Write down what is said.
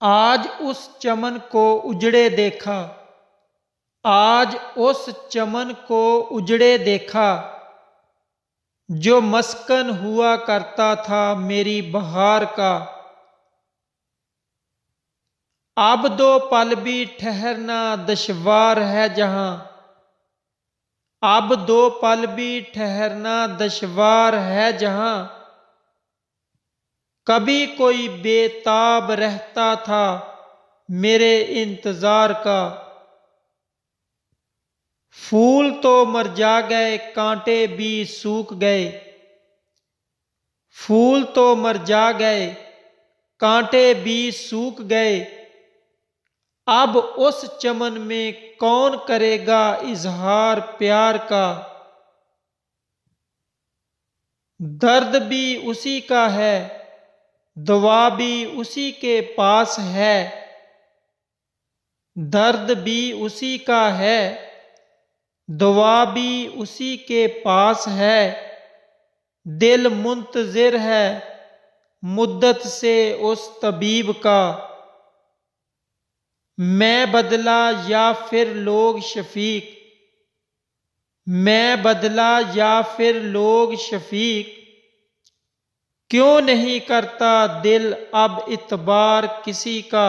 आज उस चमन को उजड़े देखा, आज उस चमन को उजड़े देखा, जो मस्कन हुआ करता था मेरी बहार का। अब दो पल भी ठहरना दुश्वार है जहां, अब दो पल भी ठहरना दुश्वार है जहां, कभी कोई बेताब रहता था मेरे इंतजार का। फूल तो मुरझा गए, कांटे भी सूख गए, फूल तो मुरझा गए, कांटे भी सूख गए, अब उस चमन में कौन करेगा इजहार प्यार का। दर्द भी उसी का है, दवा भी उसी के पास है, दर्द भी उसी का है, दवा भी उसी के पास है। दिल मुंतज़िर है मुद्दत से उस तबीब का। मैं बदला या फिर लोग शफीक, मैं बदला या फिर लोग शफीक, क्यों नहीं करता दिल अब इतबार किसी का।